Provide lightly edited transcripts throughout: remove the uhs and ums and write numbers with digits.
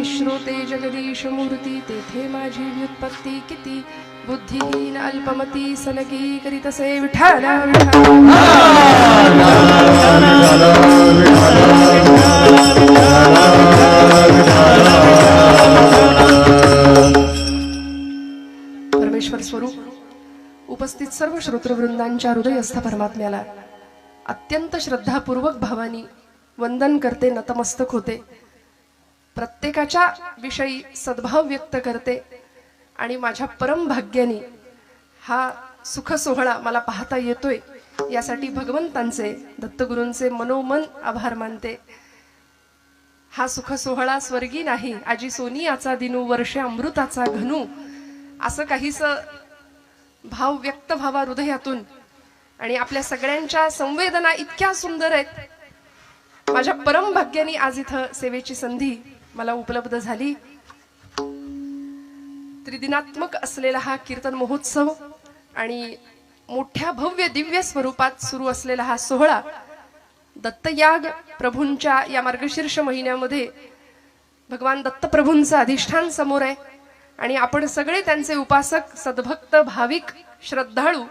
श्रोते जगदीश मूर्ती तेथे माझी व्युत्पत्ती किती बुद्धिहीन अल्पमती सलगी करीतसे विठाल परमेश्वर स्वरूप उपस्थित सर्व श्रोतृवृंदांच्या हृदयस्थ परमात्म्याला अत्यंत श्रद्धापूर्वक भावानी वंदन करते, नतमस्तक होते, प्रत्येकाच्या विषयी सद्भाव व्यक्त करते आणि माझ्या परम भाग्याने हा सुख सोहळा मला पाहता येतोय यासाठी भगवंतांचे दत्तगुरूंचे मनोमन आभार मानते। हा सुख सोहळा स्वर्गी नाही आजी सोनियाचा दिनू वर्षे अमृताचा घनू असं काहीस भाव व्यक्त व्हावा हृदयातून। आणि आपल्या सगळ्यांच्या संवेदना इतक्या सुंदर आहेत। माझ्या परम भाग्याने आज इथं सेवेची संधी मला उपलब्ध झाली। त्रिदिनात्मक असलेला हा कीर्तन महोत्सव आणि मोठ्या भव्य दिव्य स्वरूपात सुरू असलेला हा सोहळा दत्तयाग प्रभूंच्या या मार्गशीर्ष महिन्यामध्ये भगवान दत्तप्रभूंचं अधिष्ठान समोर आहे आणि आपण सगळे त्यांचे उपासक, सद्भक्त, भाविक, श्रद्धाळू,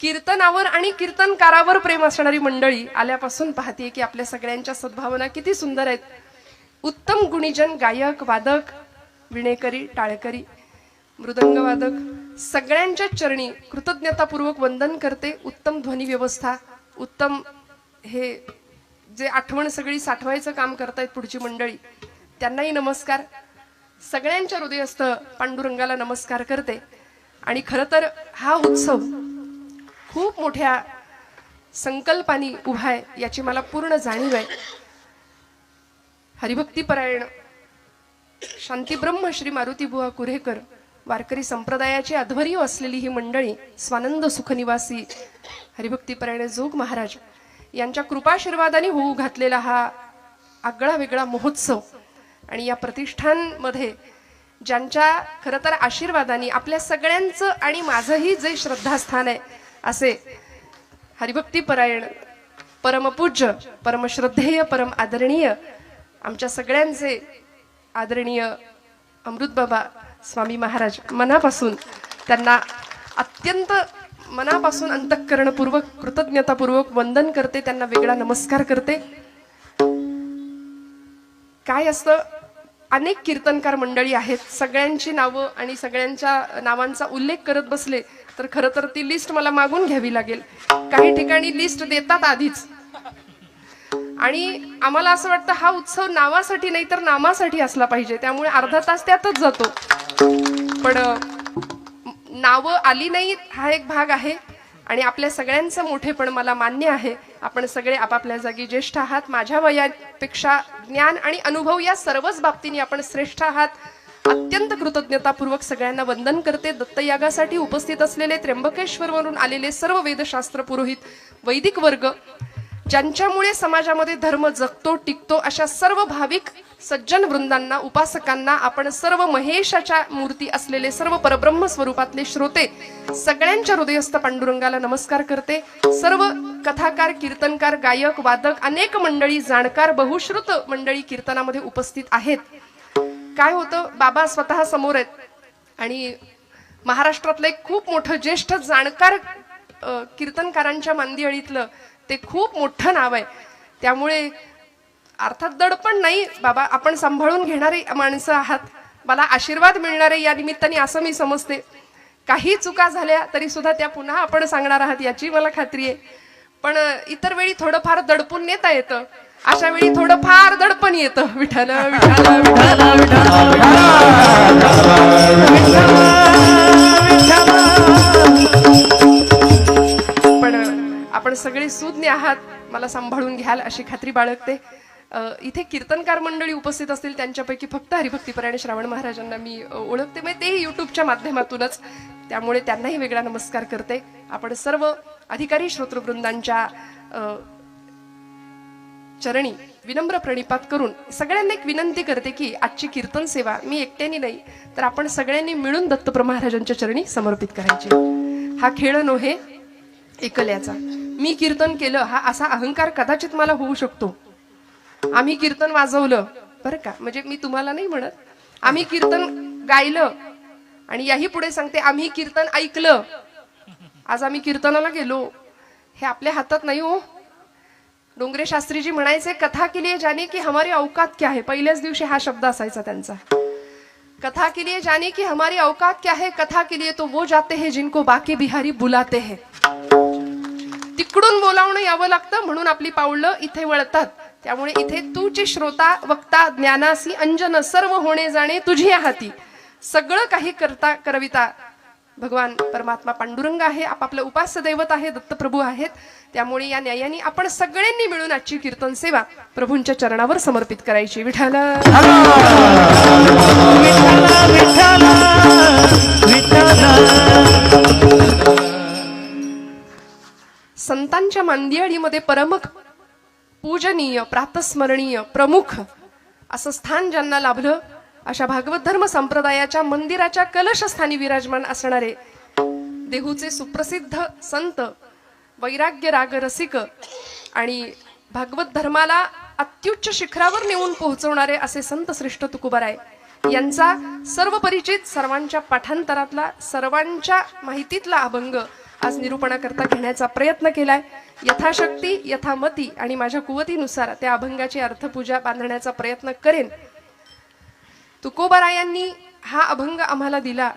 कीर्तनावर आणि कीर्तनकारावर प्रेम असणारी मंडळी आल्यापासून पाहते की आपल्या सगळ्यांच्या सद्भावना किती सुंदर आहेत। उत्तम गुणीजन, गायक, वादक, विणेकरी, टाळकरी, मृदंगवादक सगळ्यांच्या चरणी कृतज्ञतापूर्वक वंदन करते। उत्तम ध्वनी व्यवस्था, उत्तम हे जे आठवण सगळी साठवायचं काम करतायत पुढची मंडळी, त्यांनाही नमस्कार। सगळ्यांच्या हृदयस्थ पांडुरंगाला नमस्कार करते। आणि खरं तर हा उत्सव खूप मोठ्या संकल्पाने उभा आहे याची मला पूर्ण जाणीव आहे। हरिभक्तीपरायण शांतीब्रह्म श्री मारुतीबुवा कुरेकर वारकरी संप्रदायाची अध्वर्य असलेली ही मंडळी, स्वानंद सुखनिवासी हरिभक्तीपरायण जोग महाराज यांच्या कृपाशीर्वादाने होऊ घातलेला हा आगळा वेगळा महोत्सव आणि या प्रतिष्ठानमध्ये ज्यांच्या खरं तर आशीर्वादाने आपल्या सगळ्यांचं आणि माझंही जे श्रद्धास्थान आहे असे हरिभक्तीपरायण परमपूज्य, परमश्रद्धेय, परम आदरणीय आमच्या सगळ्यांचे आदरणीय अमृतबाबा स्वामी महाराज, मनापासून त्यांना अत्यंत मनापासून अंतःकरणपूर्वक कृतज्ञतापूर्वक वंदन करते, त्यांना वेगळा नमस्कार करते। काय असतं, अनेक कीर्तनकार मंडळी आहेत, सगळ्यांची नावं आणि सगळ्यांच्या नावांचा उल्लेख करत बसले तर खरं तर ती लिस्ट मला मागून घ्यावी लागेल। काही ठिकाणी लिस्ट देतात आधीच आणि आम्हाला असं वाटतं हा उत्सव नावासाठी नाही तर नामासाठी असला पाहिजे, त्यामुळे अर्धा तास त्यातच जातो। पण नावं आली नाहीत हा एक भाग आहे आणि आपल्या सगळ्यांचं मोठेपण मला मान्य आहे। आपण सगळे आपापल्या जागी ज्येष्ठ आहात, माझ्या वयापेक्षा ज्ञान आणि अनुभव या सर्वच बाबतीने आपण श्रेष्ठ आहात। अत्यंत कृतज्ञतापूर्वक सगळ्यांना वंदन करते। दत्तयागासाठी उपस्थित असलेले त्र्यंबकेश्वरवरून आलेले सर्व वेदशास्त्र पुरोहित, वैदिक वर्ग, ज्यांच्यामुळे समाजामध्ये धर्म जगतो टिकतो, अशा सर्व भाविक सज्जन वृंदांना, उपासकांना, आपण सर्व महेशाच्या मूर्ती असलेले सर्व परब्रह्म स्वरूपातले श्रोते सगळ्यांच्या हृदयस्थ पांडुरंगाला नमस्कार करते। सर्व कथाकार, कीर्तनकार, गायक, वादक, अनेक मंडळी, जाणकार, बहुश्रुत मंडळी कीर्तनामध्ये उपस्थित आहेत। काय होतं, बाबा स्वतः समोर आहेत आणि महाराष्ट्रातलं एक खूप मोठं ज्येष्ठ जाणकार कीर्तनकारांच्या मांदियाळीतलं ते खूप मोठं नाव आहे। त्यामुळे अर्थात दडपण नाही, बाबा आपण सांभाळून घेणारे माणसं आहात, मला आशीर्वाद मिळणारे या निमित्ताने असं मी समजते। काही चुका झाल्या तरी सुद्धा त्या पुन्हा आपण सांगणार आहात याची मला खात्री आहे। पण इतर वेळी थोडंफार दडपून नेता येतं, अशा वेळी थोडंफार दडपण येतं। विठ्ठल विठ्ठल विठ्ठल पण आपण सगळे सुज्ञ आहात, मला सांभाळून घ्याल अशी खात्री बाळगते। इथे कीर्तनकार मंडळी उपस्थित असतील त्यांच्यापैकी फक्त हरिभक्तीपरायण श्रावण महाराजांना मी ओळखते, मग तेही युट्यूबच्या माध्यमातूनच, त्यामुळे त्यांनाही वेगळा नमस्कार करते। आपण सर्व अधिकारी श्रोतृवृंदांच्या चरणी विनम्र प्रणिपात करून सगळ्यांना एक विनंती करते की आजची कीर्तन सेवा मी एकट्याने नाही तर आपण सगळ्यांनी मिळून दत्तप्रभू महाराजांच्या चरणी समर्पित करायची। हा खेळ नव्हे एकल्याचा, मी कीर्तन केलं हा असा अहंकार कदाचित मला होऊ शकतो। आम्ही कीर्तन वाजवलं बरं का. म्हणजे मी तुम्हाला नाही म्हणत, आम्ही कीर्तन गायलं आणि याही पुढे सांगते आम्ही कीर्तन ऐकलं. आज आम्ही कीर्तनाला गेलो, हे आपल्या हातात नाही हो. डोंगरे शास्त्रीजी म्हणायचे, कथा के लिए जाने की हमारी औकात क्या है. पहिल्याच दिवशी हा शब्द असायचा त्यांचा. कथा के लिए जाने की हमारी औकात क्या है, कथा के लिए तो वो जाते हैं जिनको बाके बिहारी बुलाते हैं. तिकडून बोलावणं यावं लागतं म्हणून आपली पावलं इथे वळतात. त्यामुळे इथे तूची श्रोता वक्ता ज्ञानासी अंजन सर्व होणे जाणे तुझी हाती. सगळं काही करता करविता भगवान परमात्मा पांडुरंग आहे, आपापलं उपास्य दैवत आहे, दत्तप्रभू आहेत. त्यामुळे या न्यायाने आपण सगळ्यांनी मिळून आजची कीर्तन सेवा प्रभूंच्या चरणावर समर्पित करायची. विठ्ठल संतांच्या मांदियाळीमध्ये परमक पूजनीय प्रातस्मरणीय प्रमुख असं स्थान ज्यांना लाभलं, अशा भागवत धर्म संप्रदायाच्या मंदिराच्या कलशस्थानी विराजमान असणारे देहूचे सुप्रसिद्ध संत, वैराग्य राग रसिक आणि भागवत धर्माला अत्युच्च शिखरावर नेऊन पोहोचवणारे असे संत श्रेष्ठ तुकोबाराय यांचा सर्व परिचित, सर्वांच्या पाठांतरातला, सर्वांच्या माहितीतला अभंग आज निरूपणाकरता घेण्याचा प्रयत्न केलाय. यथाशक्ती यथामती आणि माझ्या कुवतीनुसार त्या अभंगाची अर्थपूजा बांधण्याचा प्रयत्न करेन. तुकोबारायांनी हा अभंग आम्हाला दिला,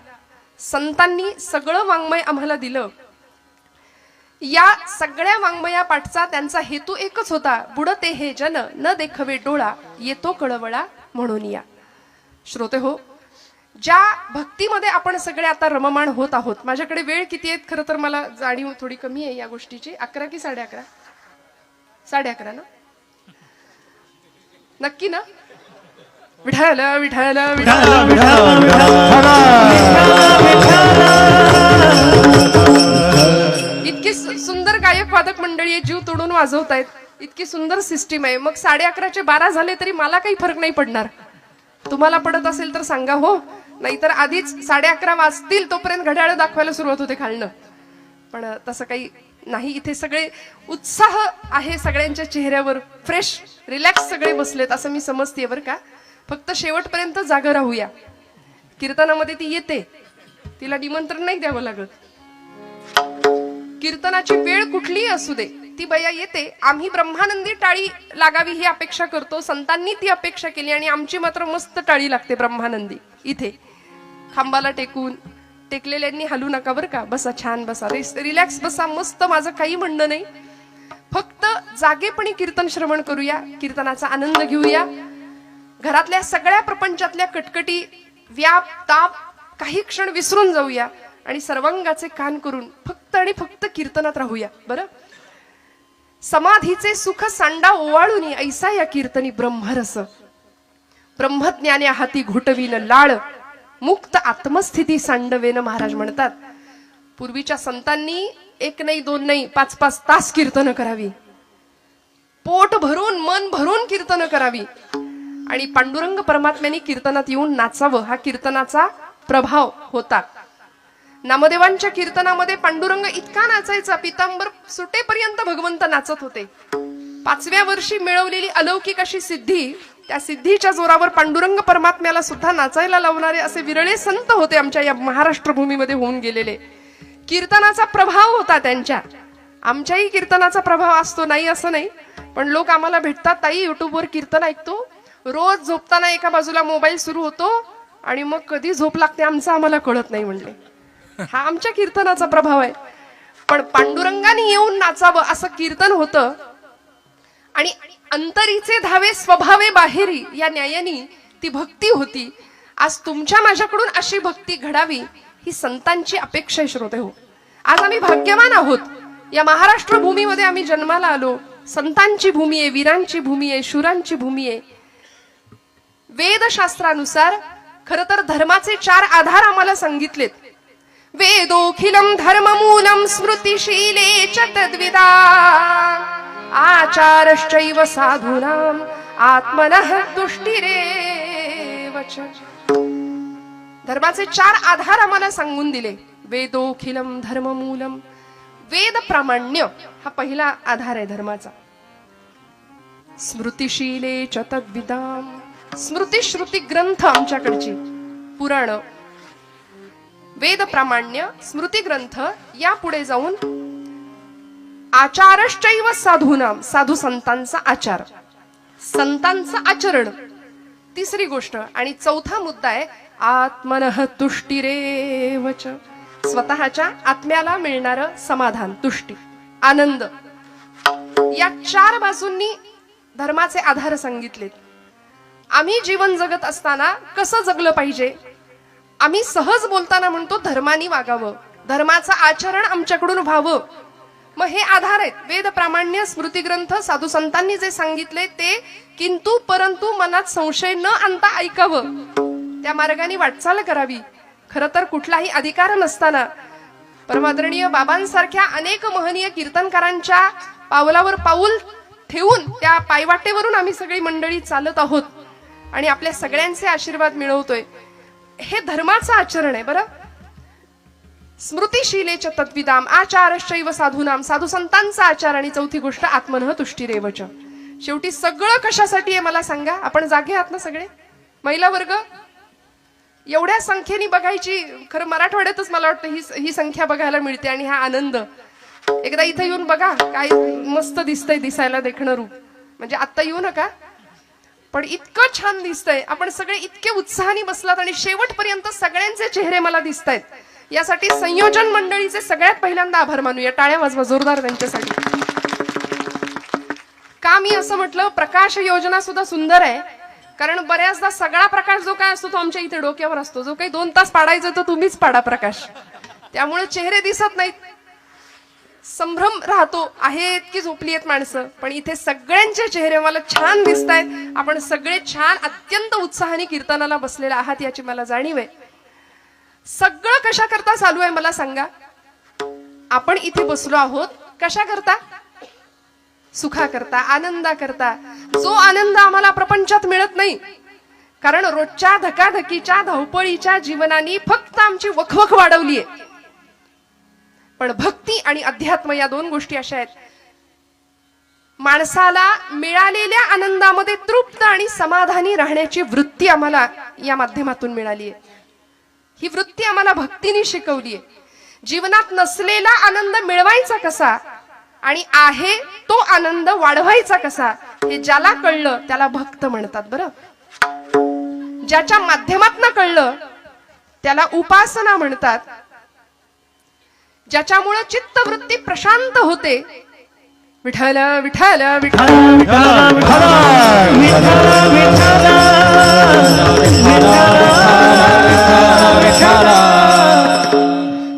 संतांनी सगळं वाङ्मय आम्हाला दिलं. या सगळ्या वाङ्मया पाठचा त्यांचा हेतू एकच होता, बुडते हे जन न देखवे डोळा, येतो कळवळा म्हणून या. श्रोते हो, ज्या भक्तीमध्ये आपण सगळे आता रममाण होत आहोत. माझ्याकडे वेळ किती आहेत खरं तर मला जाणीव थोडी कमी आहे या गोष्टीची. 11 की 11:30? 11:30 ना? नक्की ना? विठ्ठल विठ्ठल इतकी सुंदर गायक वादक मंडळी आहे, जीव तोडून वाजवतायत, इतकी सुंदर सिस्टीम आहे. मग 11:30चे 12 झाले तरी मला काही फरक नाही पडणार. तुम्हाला पडत असेल तर सांगा हो, नाहीतर आधीच 11:30 वाजतील तोपर्यंत घड्याळ दाखवायला सुरुवात होते खालनं. पण तसं काही नाही, इथे सगळे उत्साह आहे सगळ्यांच्या चेहऱ्यावर, फ्रेश रिलॅक्स सगळे बसलेत असं मी समजते बरं का. फक्त शेवटपर्यंत जागा राहूया. कीर्तनामध्ये ती येते, तिला निमंत्रण नाही द्यावं लागत. कीर्तनाची वेळ कुठलीही असू दे, ती बया येते. आम्ही ब्रह्मानंदी टाळी लागावी ही अपेक्षा करतो, संतांनी ती अपेक्षा केली आणि आमची मात्र मस्त टाळी लागते ब्रह्मानंदी. इथे खांबाला टेकलेल्यांनी हलू नका बरं का. बसा, छान बसा, रिलॅक्स बसा, मस्त. माझं काही म्हणणं नाही, फक्त जागेपणी कीर्तन श्रवण करूया, कीर्तनाचा आनंद घेऊया. घरातल्या सगळ्या प्रपंचातल्या कटकटी, व्याप, ताप काही क्षण विसरून जाऊया आणि सर्वांगाचे कान करून फक्त आणि फक्त कीर्तनात राहूया. बरं, समाधीचे सुख सांडा ओवाळून ऐसा या कीर्तनी ब्रह्मरस, ब्रह्मज्ञाने हाती घुटवीन लाळ, मुक्त आत्मस्थिती सांडवेन महाराज म्हणतात. पूर्वीच्या संतांनी 1 नाही 2 नाही 5-5 तास कीर्तन करावी, पोट भरून मन भरून कीर्तन करावी आणि पांडुरंग परमात्म्याने कीर्तनात येऊन नाचावं, हा कीर्तनाचा प्रभाव होता. नामदेवांच्या कीर्तनामध्ये पांडुरंग इतका नाचायचा, पितांबर सुटेपर्यंत भगवंत नाचत होते. 5व्या वर्षी मिळवलेली अलौकिक अशी सिद्धी, त्या सिद्धीच्या जोरावर पांडुरंग परमात्म्याला सुद्धा नाचायला लावणारे असे विरळे संत होते आमच्या या महाराष्ट्र भूमीमध्ये होऊन गेलेले. कीर्तनाचा प्रभाव होता त्यांच्या. आमच्याही कीर्तनाचा प्रभाव असतो, नाही असं नाही, पण लोक आम्हाला भेटतात, ताई युट्यूबवर कीर्तन ऐकतो, रोज झोपताना एका बाजूला मोबाईल सुरू होतो आणि मग कधी झोप लागते आमचं आम्हाला कळत नाही म्हणले. हा आमच्या कीर्तनाचा प्रभाव आहे. पण पांडुरंगाने येऊन नाचावं असं कीर्तन होतं आणि अंतरीचे धावे स्वभावे बाहेरी या न्यायानी ती भक्ती होती. आज तुमच्या माझ्याकडून अशी भक्ती घडावी ही संतांची अपेक्षा आहे. श्रोते हो, आज आम्ही भाग्यवान आहोत. या महाराष्ट्र भूमीमध्ये आम्ही जन्माला आलो. संतांची भूमी आहे, वीरांची भूमी आहे, शूरांची भूमी आहे. वेदशास्त्रानुसार खर तर धर्माचे 4 आधार आम्हाला सांगितलेत. वेदोखिलम धर्ममूलम स्मृतिशीले च तद्विदा आचारश्चैव साधूनाम आत्मनः तुष्टिरेव च. धर्माचे 4 आधार आम्हाला सांगून दिले. वेदोखिलम धर्ममूलम, वेद प्रामाण्य हा पहिला आधार आहे धर्माचा. स्मृतिशीले च तद्विदाम, स्मृती श्रुती ग्रंथ आमच्याकडची पुराण, वेद प्रामाण्य, स्मृती ग्रंथ, या पुढे जाऊन आचारश्चैव साधूनाम, साधू संतांचा आचार, संतांचं आचरण, तिसरी गोष्ट. आणि चौथा मुद्दा आहे आत्मनः तुष्टिरेवच, स्वतःच्या आत्म्याला मिळणारं समाधान, तुष्टी, आनंद. या चार बाजूंनी धर्माचे आधार सांगितलेत. आम्ही जीवन जगत असताना कसं जगलं पाहिजे. आम्ही सहज बोलताना म्हणतो धर्मानी वागावं, धर्माचं आचरण आमच्याकडून व्हावं. मग हे आधार आहेत वेद प्रामाण्य, स्मृती ग्रंथ, साधू संतांनी जे सांगितले ते. किंतु परंतु मनात संशय न आणता ऐकावं, त्या मार्गाने वाटचाल करावी. खरं तर कुठलाही अधिकार नसताना परमादरणीय बाबांसारख्या अनेक महनीय कीर्तनकारांच्या पावलावर पाऊल ठेवून त्या पायवाटेवरून आम्ही सगळी मंडळी चालत आहोत आणि आपल्या सगळ्यांचे आशीर्वाद मिळवतोय. हे धर्माचं आचरण आहे बरं. स्मृतिशीलेच तत्विदाम आचारश्चैव साधूनाम, साधू संतांचा आचार. आणि चौथी गोष्ट आत्मनः तुष्टिरेवच. शेवटी सगळं कशासाठी आहे मला सांगा. आपण जागे आहात ना सगळे महिला वर्ग. एवढ्या संख्येने बघायची, खरं मराठवाड्यातच मला वाटतं ही संख्या बघायला मिळते. आणि हा आनंद एकदा इथं येऊन बघा, काय मस्त दिसतंय, दिसायला देखणं रूप. म्हणजे आत्ता येऊ नका, पण इतकं छान दिसतंय. आपण सगळे इतके उत्साहाने बसलात आणि शेवटपर्यंत सगळ्यांचे चेहरे मला दिसतायत. यासाठी संयोजन मंडळीचे सगळ्यात पहिल्यांदा आभार मानूया. टाळ्या वाजवा जोरदार त्यांच्यासाठी. का मी असं म्हटलं, प्रकाश योजना सुद्धा सुंदर आहे. कारण बऱ्याचदा सगळा प्रकाश जो काय असतो तो आमच्या इथे डोक्यावर असतो. जो काही 2 तास पाडायचा तो तुम्हीच पाडा प्रकाश. त्यामुळे चेहरे दिसत नाहीत, संभ्रम राहतो. आहेत की झोपली आहेत माणसं, पण इथे सगळ्यांचे चेहरे मला छान दिसत आहेत. आपण सगळे छान अत्यंत उत्साहाने कीर्तनाला बसलेले आहात याची मला जाणीव आहे. सगळं कशा करता चालू आहे मला सांगा. आपण इथे बसलो आहोत कशा करता, सुखा करता, आनंदा करता. जो आनंद आम्हाला प्रपंचात मिळत नाही, कारण रोजच्या धकाधकीच्या धावपळीच्या जीवनाने फक्त आमची वखवख वाढवली आहे. पण भक्ती आणि अध्यात्म या 2 गोष्टी अशा आहेत, माणसाला मिळालेल्या आनंदामध्ये तृप्त आणि समाधानी राहण्याची वृत्ती आम्हाला या माध्यमातून मिळाली आहे. ही वृत्ती आम्हाला भक्तीने शिकवली आहे. जीवनात नसलेला आनंद मिळवायचा कसा आणि आहे तो आनंद वाढवायचा कसा, हे ज्याला कळलं त्याला भक्त म्हणतात बरं. ज्याच्या माध्यमातून कळलं त्याला उपासना म्हणतात. ज्याच्यामुळे चित्तवृत्ती प्रशांत होते. विठ्ठल विठ्ठल विठ्ठल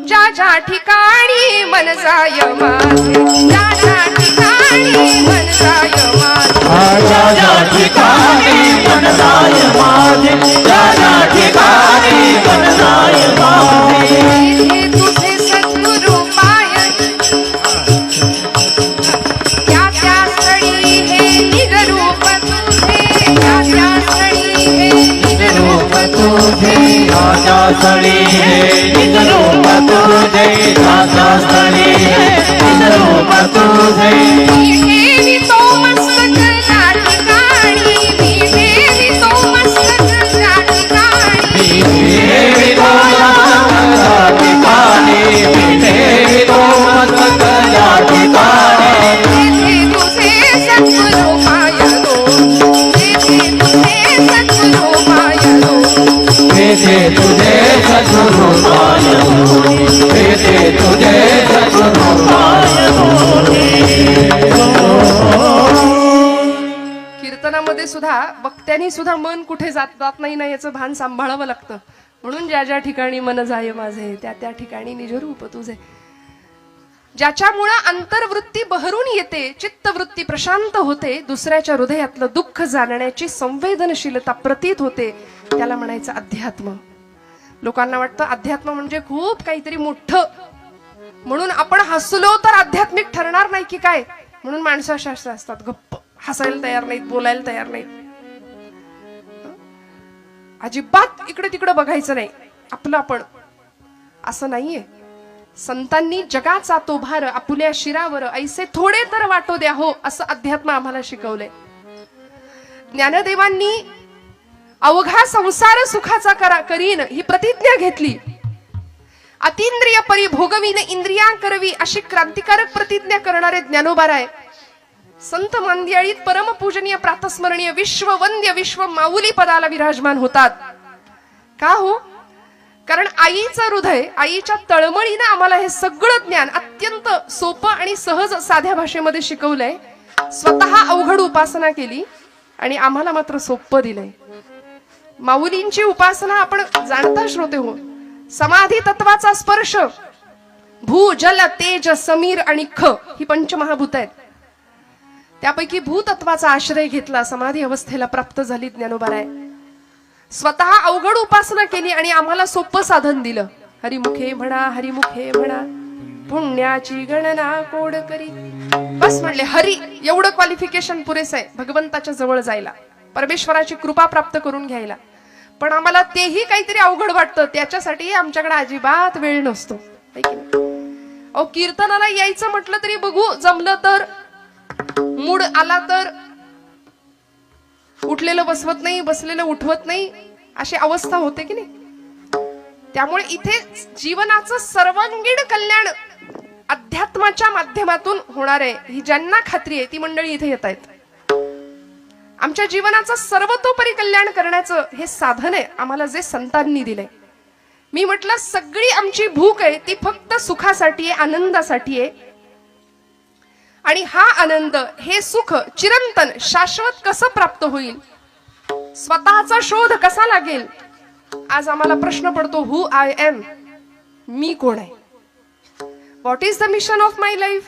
ज्या ज्या ठिकाणी मन जाय माझे, ज्या ज्या ठिकाणी मन जाय माझे, ज्या ज्या ठिकाणी मन जाय माझे, ज्या ज्या ठिकाणी मन जाय माझे, तिथे तुझे सद्गुरु पाय, त्या त्या स्थळी हे निज रूप तुझे, त्या त्या स्थळी हे निज रूप तुझे, राजा स्थळी हे निज रूप तुझे, राजा स्थळी हे निज रूप तुझे. मी ठेवितो मस्तक त्या ठिकाणी, मी ठेवितो मस्तक त्या ठिकाणी, ठिकाणी ठेवितो मस्तक या ठिकाणी, तेथे तुझे सद्गुरु पायलो, तेथे तुझे सद्गुरु पायलो, तेथे तुझे सद्गुरु पायलो, तेथे तुझे सद्गुरु पायलो. कीर्तनामध्ये सुद्धा वक्त्यांनी सुद्धा मन कुठे जात नाही ना याचं भान सांभाळावं लागतं. म्हणून ज्या ज्या ठिकाणी मन जाय माझे, त्या त्या ठिकाणी निज रूप तुझे. ज्याच्यामुळं अंतर्वृत्ती बहरून येते, चित्तवृत्ती प्रशांत होते, दुसऱ्याच्या हृदयातलं दुःख जाणण्याची संवेदनशीलता प्रतीत होते, त्याला म्हणायचं अध्यात्म. लोकांना वाटतं अध्यात्म म्हणजे खूप काहीतरी मोठं, म्हणून आपण हसलो तर आध्यात्मिक ठरणार नाही की काय, म्हणून माणसं अशा असतात, गप्प हसायला तयार नाहीत, बोलायला तयार नाहीत. अजिबात इकडे तिकडे बघायचं नाही, आपलं आपण. असं नाहीये. संतांनी जगाचा तो भार आपुल्या शिरावर ऐसे थोडे तर वाटो द्या हो, असं अध्यात्म आम्हाला शिकवलंय. ज्ञानदेवांनी अवघा संसार सुखाचा करीन ही प्रतिज्ञा घेतली. अतींद्रिय परी भोगवीन इंद्रिया करवी अशी क्रांतिकारक प्रतिज्ञा करणारे ज्ञानोबाराय संत मंदिळीत परमपूजनीय प्रातस्मरणीय विश्ववंद्य विश्व माऊली पदाला विराजमान होतात. का हो? कारण आईचं हृदय, आईच्या तळमळीनं आम्हाला हे सगळं ज्ञान अत्यंत सोपं आणि सहज साध्या भाषेमध्ये शिकवलंय. स्वतः अवघड उपासना केली आणि आम्हाला मात्र सोपं दिलंय. माऊलींची उपासना आपण जाणता श्रोते हो. समाधी तत्वाचा स्पर्श, भू जल तेज समीर आणि ख ही पंचमहाभूत आहेत. त्यापैकी भूतत्वाचा आश्रय घेतला, समाधी अवस्थेला प्राप्त झाली ज्ञानोबाराय. स्वतः अवघड उपासना केली आणि आम्हाला सोपं साधन दिलं. हरिमुखे म्हणा, हरिमुखे म्हणा, पुण्याची गणना कोड करी. बस म्हणले हरी, एवढं क्वालिफिकेशन पुरेसं आहे भगवंताच्या जवळ जायला, परमेश्वराची कृपा प्राप्त करून घ्यायला. पण आम्हाला तेही काहीतरी अवघड वाटतं, त्याच्यासाठी आमच्याकडे अजिबात वेळ नसतो. अहो, कीर्तनाला यायचं म्हटलं तरी बघू जमलं तर, मूड आला तर उठलेलं बसवत नाही, बसलेलं उठवत नाही, अशी अवस्था होते की नाही. त्यामुळे इथे जीवनाचं सर्वांगीण कल्याण अध्यात्माच्या माध्यमातून होणार आहे ही ज्यांना खात्री आहे ती मंडळी इथे येत आहेत. आमच्या जीवनाचं सर्वतोपरी कल्याण करण्याचं हे साधन आहे आम्हाला जे संतांनी दिलंय. मी म्हटलं सगळी आमची भूक आहे ती फक्त सुखासाठी आहे, आनंदासाठी आहे. आणि हा आनंद, हे सुख चिरंतन शाश्वत कसं प्राप्त होईल, स्वतःचा शोध कसा लागेल. आज आम्हाला प्रश्न पडतो, हु आय एम, मी कोण आहे, what is the mission of my life.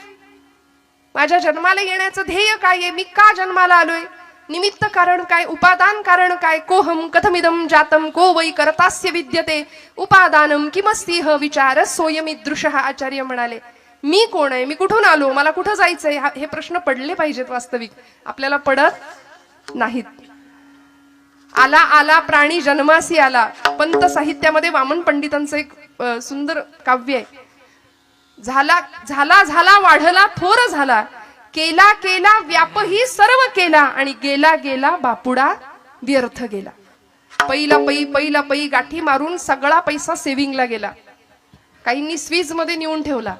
माझ्या जन्माला येण्याचं ध्येय काय आहे, मी का जन्माला आलोय, निमित्त कारण काय, उपादान कारण काय, कोहम कथमिदम जातम को वै करतास्य विद्यते उपादानम किमस्तिह विचार सोयमिदृशः. आचार्य म्हणाले मी कोण आहे, मी कुठून आलो, मला कुठं जायचंय, हे प्रश्न पडले पाहिजेत. वास्तविक आपल्याला पडत नाहीत. आला आला प्राणी जन्मासी आला, पंत साहित्यामध्ये वामन पंडितांचं एक सुंदर काव्य आहे. झाला झाला झाला वाढला थोर झाला, केला केला व्यापही सर्व केला, आणि गेला गेला बापुडा व्यर्थ गेला. पहिला पै गाठी मारून सगळा पैसा सेव्हिंगला गेला, काहींनी स्वीज मध्ये नेऊन ठेवला.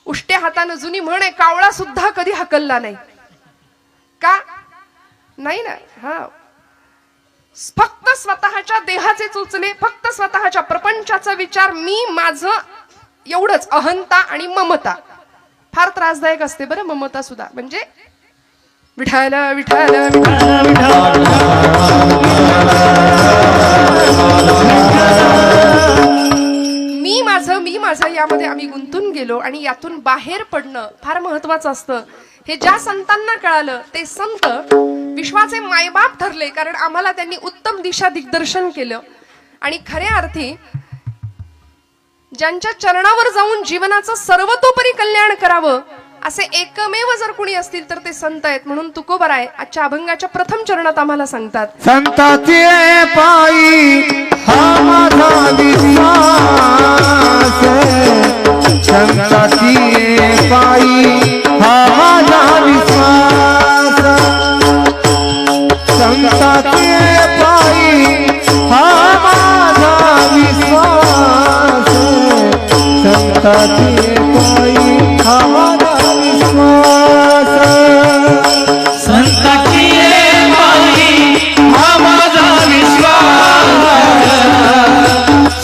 उष्ट्या हातानं जुनी म्हण आहे, कावळा सुद्धा कधी हकलला नाही. का नाही ना, हा फक्त स्वतःच्या देहाचे चोचले, फक्त स्वतःच्या प्रपंचाचा विचार, मी माझं एवढंच. अहंता आणि ममता फार त्रासदायक असते बरं, ममता सुद्धा. म्हणजे विठाल विठाल मी माझं यामध्ये आम्ही गुंतून गेलो आणि यातून बाहेर पडणं फार महत्वाचं असतं. हे ज्या संतांना कळालं ते संत विश्वाचे मायबाप ठरले, कारण आम्हाला त्यांनी उत्तम दिशा दिग्दर्शन केलं. आणि खऱ्या अर्थी ज्यांच्या चरणावर जाऊन जीवनाचं सर्वतोपरी कल्याण करावं असे एकमेव जर कुणी असतील तर ते संत आहेत. म्हणून तुकोबाराय आजच्या अभंगाच्या प्रथम चरणात आम्हाला सांगतात, संताचे पायी हा माझा विश्वास, संताची पायी हा माझा विश्वास, संताचे पायी हा माझा विश्वास, संताचे पायी हा माझा विश्वास, संताची पायी हा माझा विश्वास,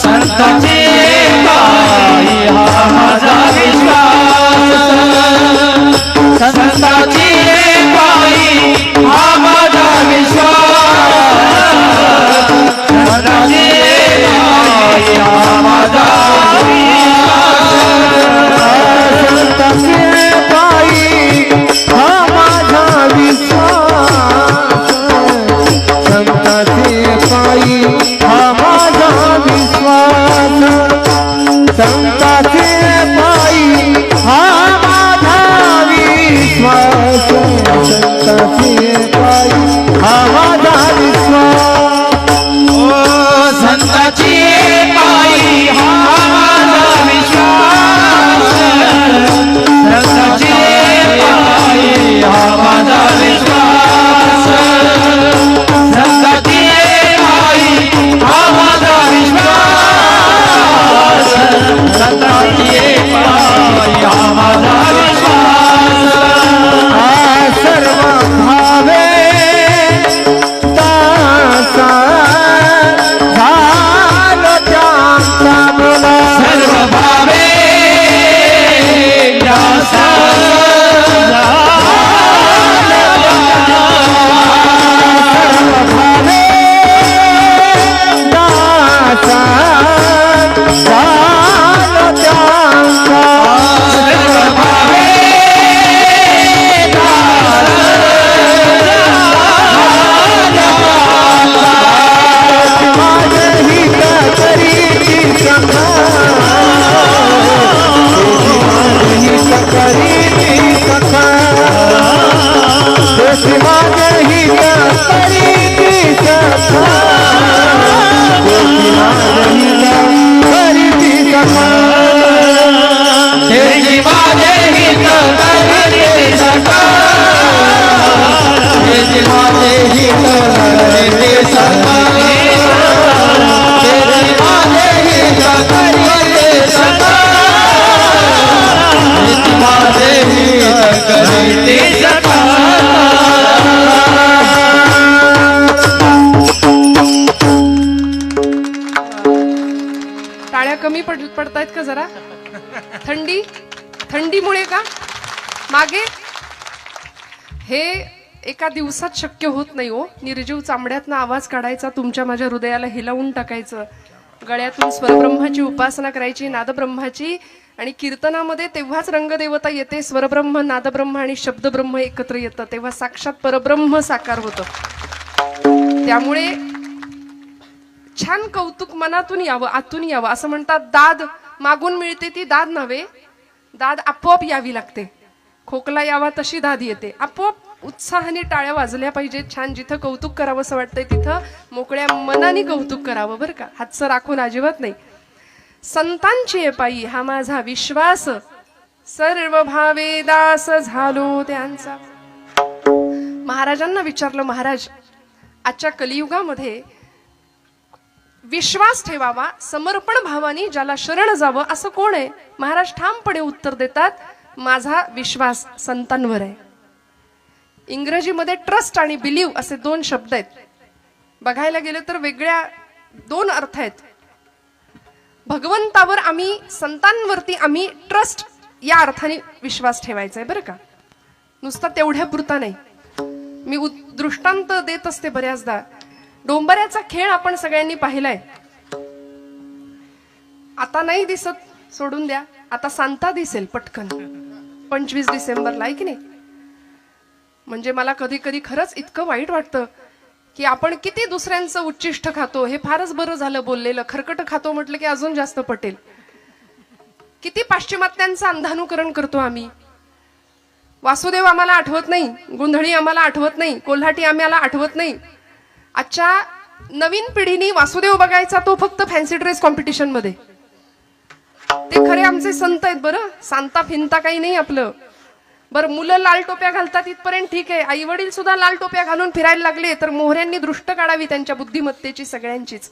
संताची पायी हा माझा विश्वास, संताची पायी हा माझा विश्वास, संताची पायी हा माझा विश्वास. कमी पडतायत का जरा? थंडीमुळे का मागे? हे एका दिवसात शक्य होत नाही हो. निर्जीव चांबड्यातनं आवाज काढायचा, तुमच्या माझ्या हृदयाला हिलावून टाकायचं, गळ्यातून स्वरब्रह्माची उपासना करायची, नादब्रह्माची. आणि कीर्तनामध्ये तेव्हाच रंगदेवता येते. स्वरब्रह्म, नादब्रह्म आणि शब्दब्रह्म एकत्र येतं, तेव्हा साक्षात परब्रह्म साकार होतं. त्यामुळे छान कौतुक मनातून यावं, आतून यावं. असं म्हणतात दाद मागून मिळते ती दाद नव्हे, दाद आपोआप यावी लागते. खोकला यावा तशी दाद येते आपोआप. उत्साहाने टाळ्या वाजल्या पाहिजेत. छान जिथं कौतुक करावं असं वाटतंय तिथं मोकळ्या मनाने कौतुक करावं बरं का, हातचं राखून अजिबात नाही. संतांची पायी हा माझा विश्वास, सर्व भावे दास झालो त्यांचा. महाराजांना विचारलं, महाराज आजच्या कलियुगामध्ये विश्वास ठेवावा, समर्पण भावानी ज्याला शरण जावं असं कोण आहे? महाराज ठामपणे उत्तर देतात, माझा विश्वास संतांवर आहे. इंग्रजीमध्ये ट्रस्ट आणि बिलीव असे दोन शब्द आहेत. बघायला गेलं तर वेगळ्या दोन अर्थ आहेत. भगवंतावर आम्ही, संतांवरती आम्ही ट्रस्ट या अर्थाने विश्वास ठेवायचा आहे बरं का, नुसता तेवढ्या पुरता नाही. मी दृष्टांत देत असते बऱ्याचदा. डोंबऱ्याचा खेळ आपण सगळ्यांनी पाहिलाय. आता नाही दिसत, सोडून द्या. आता सांता दिसेल पटकन 25 डिसेंबरला, आहे की नाही? म्हणजे मला कधी कधी खरंच इतकं वाईट वाटतं की आपण किती दुसऱ्यांचं उच्चिष्ट खातो. हे फारच बरं झालं बोललेलं. खरकट खातो म्हटलं की अजून जास्त पटेल. किती पाश्चिमात्यांचं अंधानुकरण करतो आम्ही. वासुदेव आम्हाला आठवत नाही, गोंधळी आम्हाला आठवत नाही, कोल्हाटी आम्हाला आठवत नाही. आजच्या नवीन पिढीने वासुदेव बघायचा तो फक्त फॅन्सी ड्रेस कॉम्पिटिशन मध्ये. ते खरे आमचे संत आहेत बरं, सांता फिंता काही नाही आपलं. बरं, मुलं लाल टोप्या घालतात इथपर्यंत ठीक आहे, आई वडील सुद्धा लाल टोप्या घालून फिरायला लागले तर मोहऱ्यांनी दृष्ट काढावी त्यांच्या बुद्धिमत्तेची सगळ्यांचीच.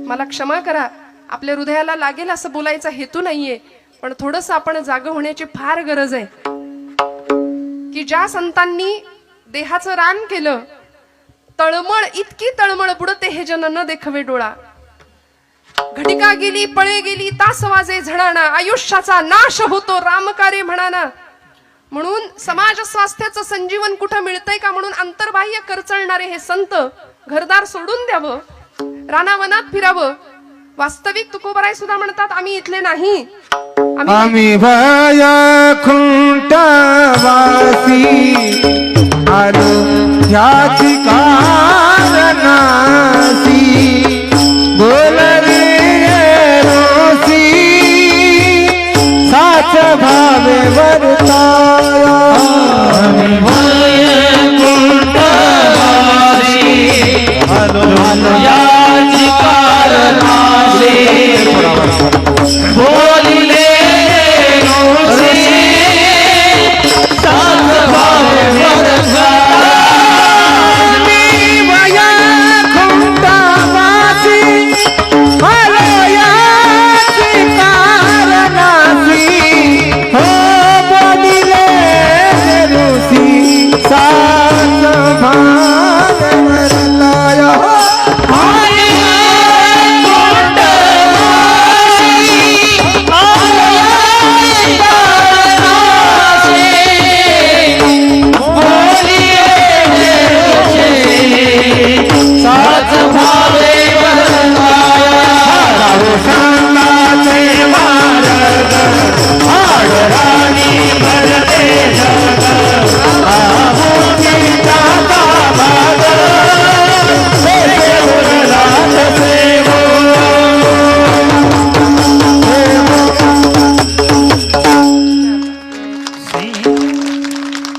मला क्षमा करा, आपल्या हृदयाला लागेल असं बोलायचा हेतू नाहीये, पण थोडंसं आपण जागं होण्याची फार गरज आहे. की ज्या संतांनी देहाचं रान केलं, तळमळ इतकी तळमळ बुडते हे जन न देखवे डोळा. घटिका गेली पळे गेली तास वाजे झणाना, आयुष्याचा नाश होतो रामकार्य म्हणाना. म्हणून समाज स्वास्थ्याचं संजीवन कुठं मिळतंय का म्हणून अंतर्बाह्य करचळणारे हे संत घरदार सोडून द्यावं, रानावनात फिरावं. वास्तविक तुकोबराय सुद्धा म्हणतात, आम्ही इथले नाही, आम्ही वैकुंठवासी आलो ह्याची कारणासी. बोल रे रोसी साच भावे वर्ताया. आम्ही वैकुंठवासी आलो ह्याची कारणासी. बोलिले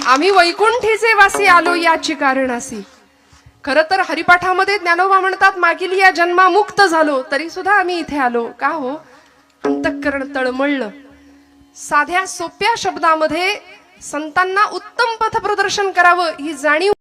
आम्ही वैकुंठीचे वासी आलो याची कारणासी. खरं तर हरिपाठामध्ये ज्ञानोबा म्हणतात, मागील या जन्मा मुक्त झालो तरी सुद्धा आम्ही इथे आलो. का हो? अंतःकरण तळमळलं. साध्या सोप्या शब्दामध्ये संतांना उत्तम पथप्रदर्शन करावं ही जाणीव